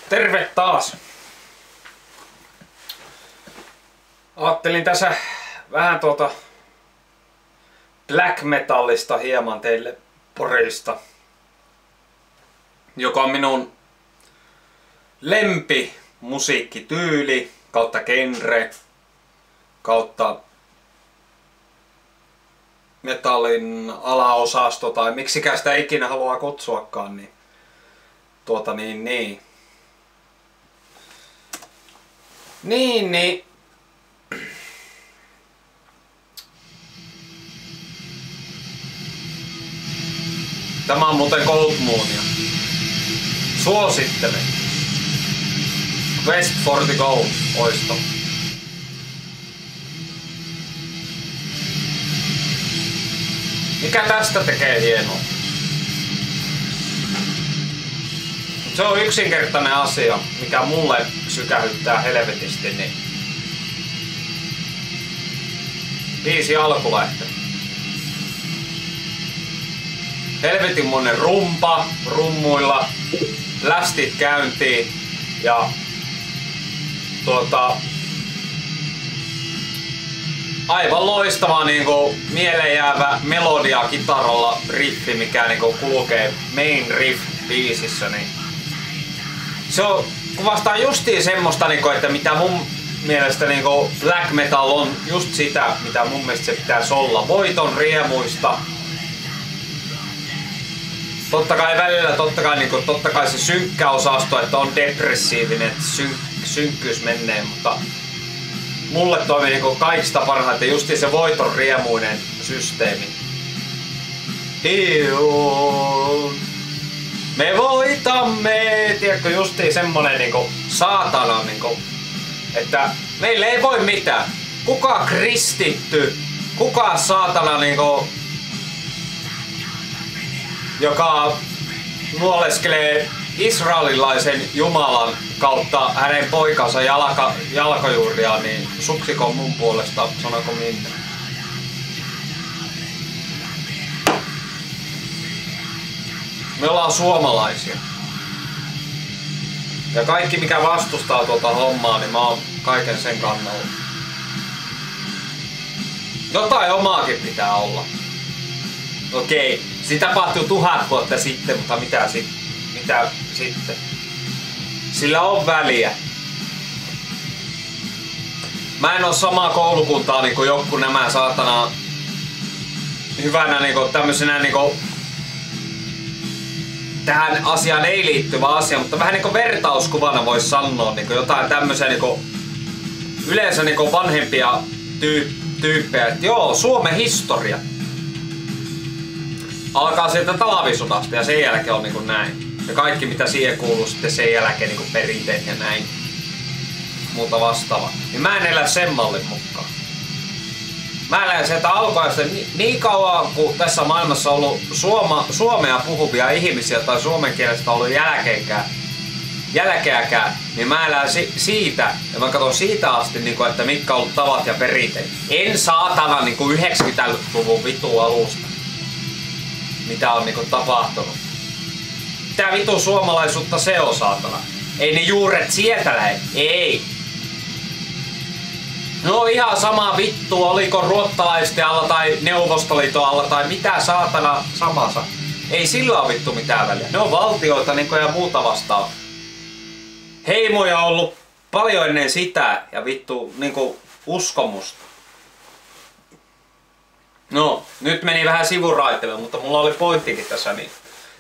Terve taas! Ajattelin tässä vähän black metallista hieman teille porista, joka on minun lempi musiikkityyli kautta genre kautta metallin alaosasto tai miksikä sitä ikinä haluaa kutsuakaan, niin tämä on muuten Cold Moonia. Suosittelen. West for the Gold oisto. Mikä tästä tekee hienoa? Se on yksinkertainen asia, mikä mulle sykähyttää helvetisti, niin biisi alkulähtö. Helvetinmoinen rumpa, rummuilla, lästit käyntiin ja aivan loistava mieleen jäävä melodia kitaralla riffi, mikä kulkee main riff biisissä, niin se on, kuvastaa justiin semmoista, että mitä mun mielestä black metal on just sitä, mitä mun mielestä se pitäisi olla. Voiton riemuista. Totta kai välillä, totta kai se synkkä osasto, että on depressiivinen, että synkkyys menee, mutta mulle toimii kaikista parhaiten justiin se voiton riemuinen systeemi. Me voitamme, tiedätkö, justiin semmonen saatana, että meille ei voi mitään. Kuka kristitty, kuka saatana joka nuoleskelee israelilaisen jumalan kautta hänen poikansa jalkajuuriaan, niin suksiko mun puolesta, sanoko minne. Me ollaan suomalaisia. Ja kaikki mikä vastustaa tuota hommaa, niin mä oon kaiken sen kannalla. Jotain omaakin pitää olla. Okei, se tapahtui 1000 vuotta sitten, mutta mitä sitten? Sillä on väliä. Mä en oo samaa koulukuntaa kuin joku nämä saatana hyvänä tämmösenä tähän asiaan ei liittyvä asia, mutta vähän vertauskuvana vois sanoa jotain tämmösen yleensä vanhempia tyyppejä, että joo, Suomen historia alkaa sieltä talvisodasta ja sen jälkeen on näin. Ja kaikki mitä siihen kuuluu sitten sen jälkeen perinteet ja näin. Muuta vastaavaa. Niin mä en elä sen mallin mukaan. Mä elän sieltä alkuajasta niin kauan kun tässä maailmassa on ollut suomea puhuvia ihmisiä tai suomen kielestä ollut jälkeäkään, niin mä elän siitä ja mä katson siitä asti, että mitkä on ollut tavat ja perinteet. En saatana 90-luvun vitu alusta. Mitä on tapahtunut. Mitä vitu suomalaisuutta se on, saatana? Ei ne juuret sieltä lähde. Ei. No ihan sama vittu, oliko ruottalaisten alla tai Neuvostoliiton alla tai mitä saatana samassa. Ei sillä ole vittu mitään väliä. Ne on valtioita ja muuta vastaavaa. Heimoja on ollut paljon ennen sitä ja vittu uskomusta. No, nyt meni vähän sivuraiteille, mutta mulla oli pointtikin tässä niin.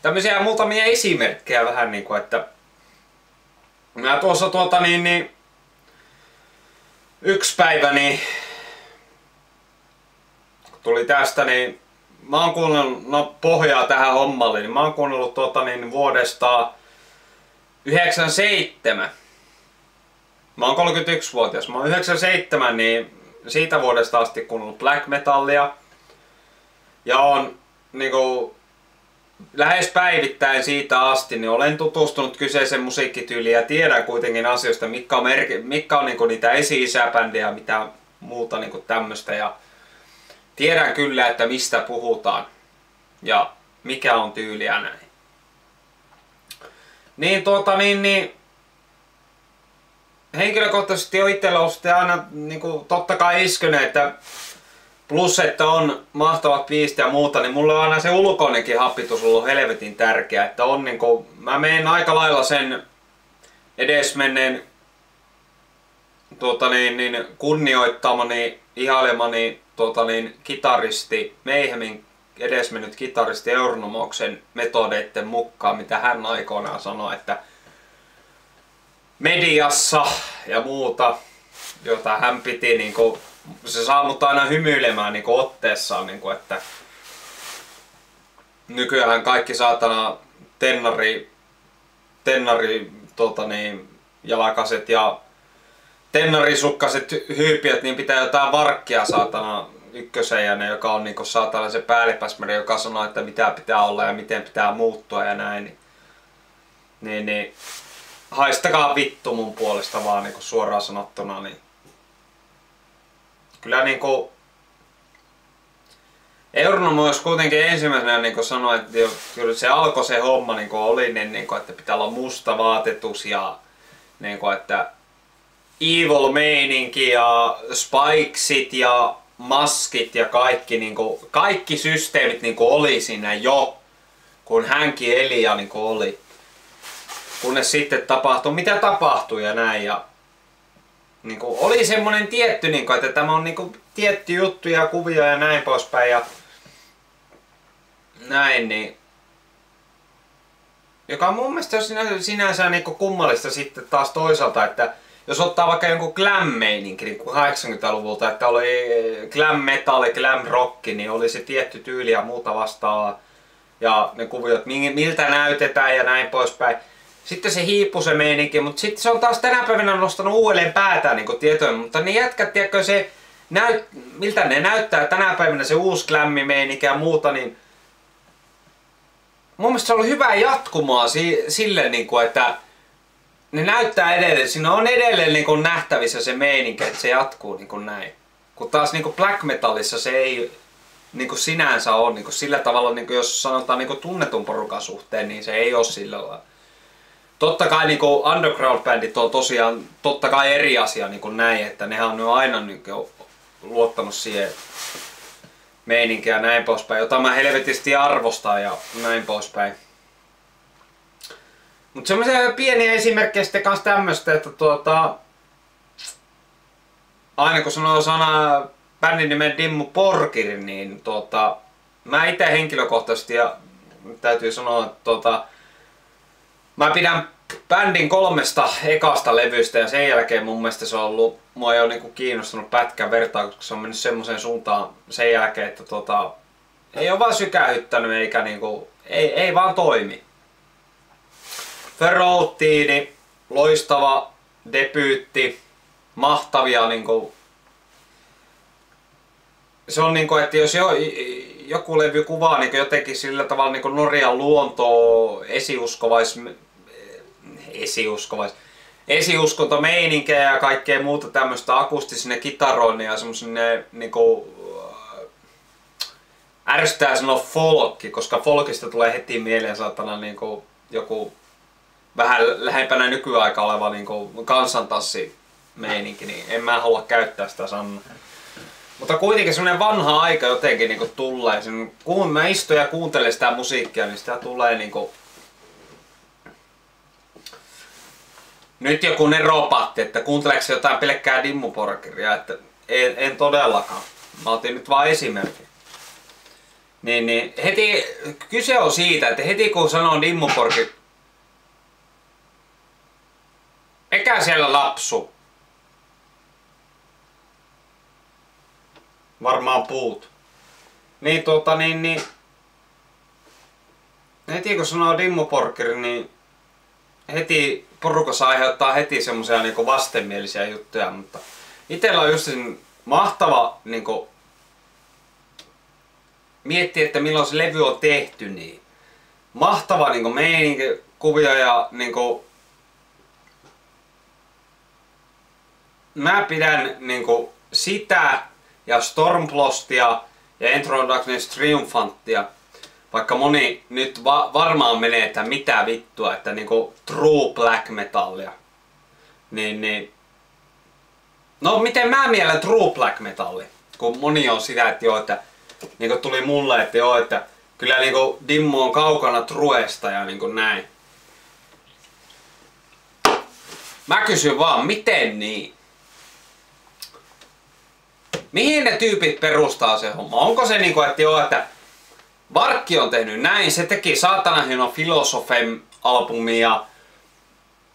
Tämmöisiä muutamia esimerkkejä vähän että mä tuossa yksi päivä tuli tästä mä oon kuunnellut pohjaa tähän hommalle, niin mä oon kuunnellut vuodesta 97. Mä oon 31-vuotias. Mä oon 97, niin siitä vuodesta asti kuunnellut black metallia. Ja on lähes päivittäin siitä asti niin olen tutustunut kyseisen musiikkityyliin ja tiedän kuitenkin asioista, mitkä on niitä esi-isäbändejä ja mitä muuta tämmöstä. Ja tiedän kyllä, että mistä puhutaan ja mikä on tyyliä näin. Niin henkilökohtaisesti on itsellä ollut aina niinku, totta kai iskynyt, että plus että on mahtavat biisit ja muuta, niin mulle on aina se ulkoinenkin happitus ollut helvetin tärkeä, että on niinku, mä menen aika lailla sen edesmenneen kunnioittamani, ihailemani kitaristi, Mayhemin edesmennyt kitaristi Euronomoksen metodeiden mukaan, mitä hän aikoinaan sanoi, että mediassa ja muuta, jota hän piti, niinku, se saa mut aina hymyilemään niinku otteessaan, niinku, että nykyään kaikki saatana tennari jalakaset ja tennarisukkaset hyypiöt, niin pitää jotain varkkia saatana ykköseen, joka on niinku saatana se päällipäsmäri, joka sanoo, että mitä pitää olla ja miten pitää muuttua ja näin. Niin haistakaa vittu mun puolesta vaan niinku suoraan sanottuna. Niin. Kyllä niinku Euronomo olisi kuitenkin ensimmäisenä niinku sanoi, että kyllä se alkoi se homma niinku oli, niinku, että pitää olla musta vaatetus ja niinku, että evil meininki ja spikesit ja maskit ja kaikki, niinku, kaikki systeemit niinku oli siinä jo, kun hänkin eli ja niinku oli. Kunnes sitten tapahtui mitä tapahtui ja näin. Ja, niinku, oli semmonen tietty, niinku, että tämä on niinku, tietty juttu ja kuvia ja näin poispäin. Ja näin, niin, joka mun mielestä on sinänsä niinku kummallista sitten taas toisaalta, että jos ottaa vaikka jonkun glam-meininki niin 80-luvulta, että oli glam metalli, glam rock, niin oli se tietty tyyli ja muuta vastaavaa. Ja ne kuviot, miltä näytetään ja näin poispäin. Sitten se hiipui se meininki, mutta sitten se on taas tänä päivänä nostanut uudelleen päätään niin tietoja. Mutta ne jätkät, tiedätkö, se miltä ne näyttää tänä päivänä se uusi glammi-meininki ja muuta, niin mun mielestä se on ollut hyvää jatkumoa sille, niin kuin, että ne näyttää edelleen, siinä on edelleen niin kuin nähtävissä se meininki, että se jatkuu niin kuin näin. Kun taas niin kuin black metallissa se ei niin kuin sinänsä ole niin kuin sillä tavalla, niin kuin jos sanotaan niin kuin tunnetun porukan suhteen, niin se ei ole sillä lailla. Totta kai niin kuin underground-bändit on tosiaan totta kai eri asia niin kuin näin, että nehän on aina niin kuin luottanut siihen meininkiin ja näin poispäin, jota mä helvetisti arvostan ja näin poispäin. Mutta semmoisia pieniä esimerkkejä sitten kans tämmöstä, että aina kun sanoo sana bändin nimen Dimmu Borgir, niin mä itse henkilökohtaisesti ja täytyy sanoa, että mä pidän bändin 3 ekasta levystä ja sen jälkeen mun mielestä se on ollut, mua ei ole niinku kiinnostunut pätkän vertaa, koska se on mennyt semmoiseen suuntaan sen jälkeen, että ei ole vaan sykähyttänyt eikä niinku, ei vaan toimi. Ferroutini, loistava debyytti, mahtavia niinku. Se on niinku, että jos joku levy kuvaa niinku jotenkin sillä tavalla niinku Norjan luontoa, esiuskontomeininkiä ja kaikkea muuta tämmöistä akustisine kitaroinnin ja semmoisine niinku ärsyttää sanoa folkki, koska folkista tulee heti mieleen saatana niinku joku vähän lähempänä nykyaikaa oleva niinku kansantassi meininki, niin en mä halua käyttää sitä sanaa. Mutta kuitenkin semmonen vanha aika jotenkin niinku tulee. Kun mä istun ja kuuntelen sitä musiikkia, niin sitä tulee niinku. Nyt joku ne ropatti, että kuunteleeko jotain pelkkää Dimmu Borgiria, että en todellakaan. Mä otin nyt vaan esimerkin. Niin heti kyse on siitä, että heti kun sanoo Dimmu Borgir, eikä siellä lapsu. Varmaan puut. Niin niin heti kun sanoo Dimmu Borgir, niin heti porukassa aiheuttaa heti semmosia niinku vastenmielisiä juttuja, mutta itellä on just mahtava niinku miettiä, että milloin se levy on tehty, niin mahtava niinku meininki, kuvia ja niinku mä pidän niinku sitä ja Stormblostia ja Enter of Darkness Triumphanttia, vaikka moni nyt varmaan menee, että mitä vittua, että niinku true black metallia, niin No miten mä mielen true black metalli? Kun moni on sitä, että joo, että niinku tuli mulle, että joo, että kyllä niinku Dimmu on kaukana truesta ja niinku näin. Mä kysyn vaan, miten niin? Mihin ne tyypit perustaa se homma? Onko se niinku, että joo, että Varkki on tehnyt näin, se teki Saatana hieno Philosophem-albumi ja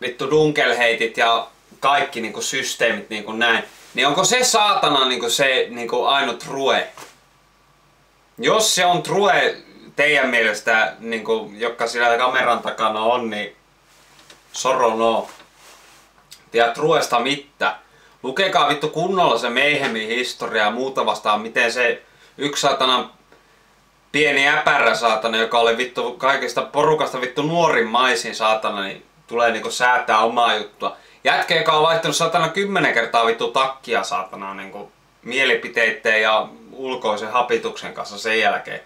vittu Dunkelheitit ja kaikki niinku systeemit niinku näin. Niin onko se Saatana niinku se niinku ainut true? Jos se on true teidän mielestä, niinku, joka siellä kameran takana on, niin soro no. Tiedä truesta mitään. Lukekaa vittu kunnolla se Mayhemin historia ja muuta vastaan, miten se yksi saatana pieni äpärä saatana, joka oli vittu kaikista porukasta vittu nuorin maisin saatana, niin tulee niinku säätää omaa juttua. Jätkä, joka on vaihtanut saatana 10 kertaa vittu takkia saatana niinku mielipiteitteen ja ulkoisen hapituksen kanssa sen jälkeen.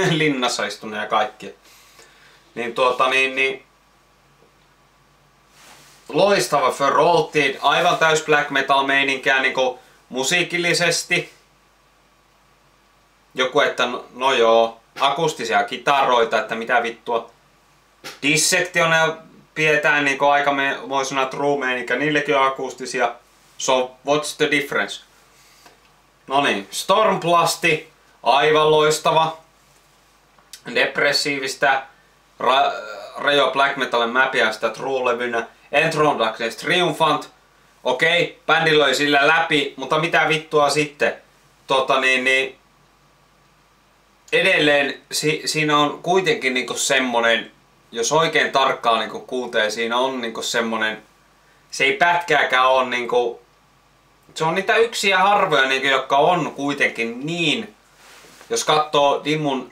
Linnassa istunut ja kaikki. Niin niin loistava Ferolti, aivan täys black metal meininkiä niinku musiikillisesti. Joku, että no joo, akustisia kitaroita, että mitä vittua. Dissektioneja pidetään niinku aikamoisena true meininkiä, niillekin on akustisia. So what's the difference? Noniin, Stormplasti, aivan loistava. Depressiivistä, Rajo Black Metalin mäpiä sitä true-levynä. Enthroned Darkness Triumphant. Okei, bändi löi sillä läpi, mutta mitä vittua sitten? Edelleen siinä on kuitenkin niinku semmonen, jos oikein tarkkaan niinku kuuntelee, siinä on niinku semmonen, se ei pätkääkään on niinku, se on niitä yksiä harvoja niinku, jotka on kuitenkin niin, jos katsoo Dimmun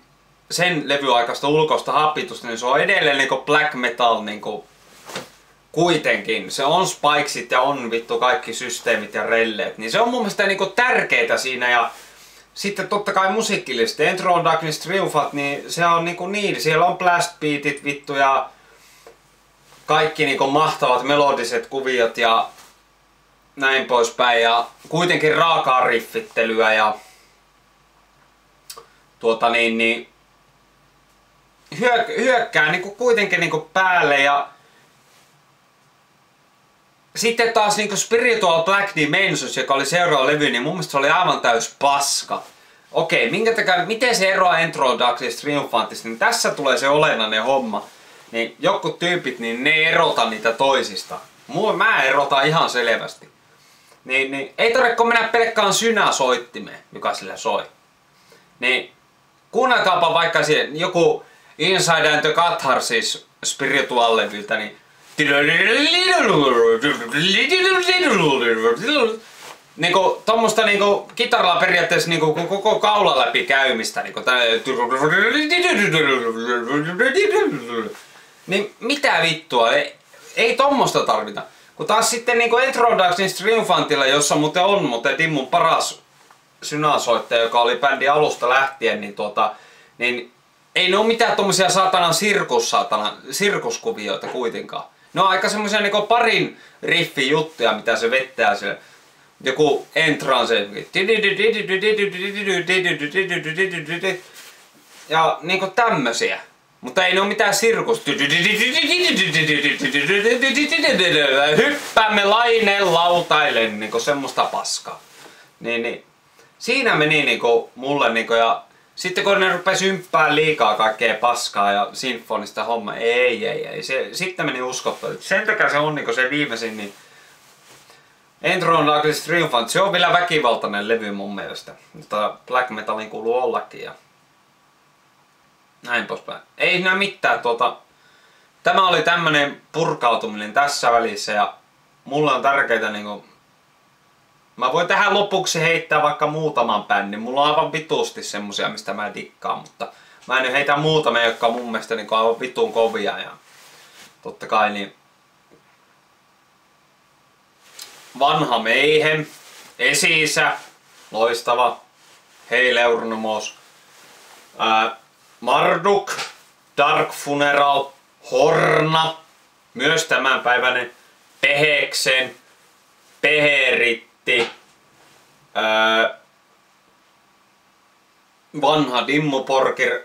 sen levyaikaista ulkoista hapitusta, niin se on edelleen niinku black metal niinku, kuitenkin. Se on spikesit ja on vittu kaikki systeemit ja relleet, niin se on mun mielestä niinku tärkeitä siinä ja sitten totta kai musiikillisesti, Enthroned Darkness Triumphant, niin se on niinku niin, siellä on blast beatit vittu ja kaikki niinku mahtavat melodiset kuviot ja näin poispäin ja kuitenkin raakaa riffittelyä ja hyökkää niinku kuitenkin niinku päälle ja sitten taas niinku Spiritual Black Dimensions, joka oli seuraava levy, niin mun mielestä se oli aivan täys paska. Okei, miten se eroaa Enthroned Darkness Triumphantista, niin tässä tulee se olennainen homma. Niin jotkut tyypit, niin ne ei erota niitä toisista. Mä erotan ihan selvästi. Niin ei tarvitse mennä pelkkään synäsoittimeen, joka sillä soi. Niin kuunnelkaapa vaikka joku Inside and the Catharsis Spiritual-levyltä, niin niinku tommosta niinku kitaralla periaatteessa niinku koko kaula läpi käymistä niinku niin mitä vittua, ei tommosta tarvita. Kun taas sitten niinku Enthroned Darkness Triumphantilla, jossa on Dimmun paras synäsoittaja, joka oli bändin alusta lähtien, niin ei ne oo mitään tommosia sirkuskuvioita kuitenkaan. Ne on aika semmosia niinku parin riffin juttuja, mitä se vettää siellä. Joku entrance ja niinku tämmösiä. Mutta ei ne oo mitään sirkus. Hyppäämme laineen lautailen niinku semmoista paskaa. Niin. Siinä meni niinku mulle niinku ja sitten kun ne rupes ymppää liikaa kaikkea paskaa ja sinfonista homma, ei. Sitten meni uskottavasti. Sen takia se on niinku se viimeisin, niin Enthroned Darkness Triumphant, se on vielä väkivaltainen levy mun mielestä. Mutta black metalin kuuluu ollakin ja näin poispäin. Ei siinä mitään tämä oli tämmönen purkautuminen tässä välissä ja mulle on tärkeitä niinku. Mä voin tähän lopuksi heittää vaikka muutaman bändin. Mulla on aivan vitusti semmosia, mistä mä dikkaan, mutta mä en nyt heitä muutamia, jotka on mun mielestä niinku aivan vitun kovia ja totta kai niin vanha Mayhem, Esi-isä, loistava, Hail Euronymous, Marduk, Dark Funeral, Horna, myös tämänpäiväinen Peheksen, Peherit, Hitti. Vanha Dimmu Borgir.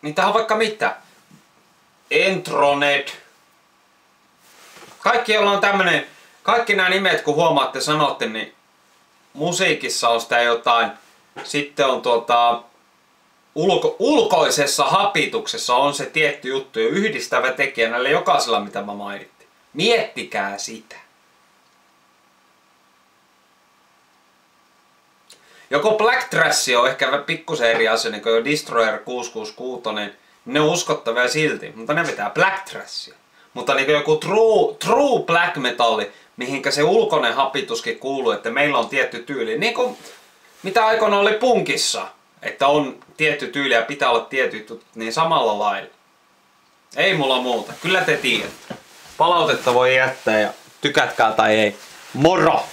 Niitä on vaikka mitä. Entroned. Kaikki joilla on tämmönen, kaikki nämä nimet kun huomaatte sanotte, niin musiikissa on sitä jotain. Sitten on ulkoisessa hapituksessa on se tietty juttu ja yhdistävä tekijä näille jokaisella mitä mä mainittiin. Miettikää sitä. Joko Black Trash on ehkä pikkusen eri asia, niin kuin Destroyer 666, ne on uskottavia silti, mutta ne vetää Black Trashia. Mutta niin joku true black metalli, mihinkä se ulkoinen hapituskin kuuluu, että meillä on tietty tyyli. Niin kuin mitä aikoina oli punkissa, että on tietty tyyli ja pitää olla tietty, niin samalla lailla. Ei mulla muuta, kyllä te tiedätte. Palautetta voi jättää ja tykätkää tai ei. Moro!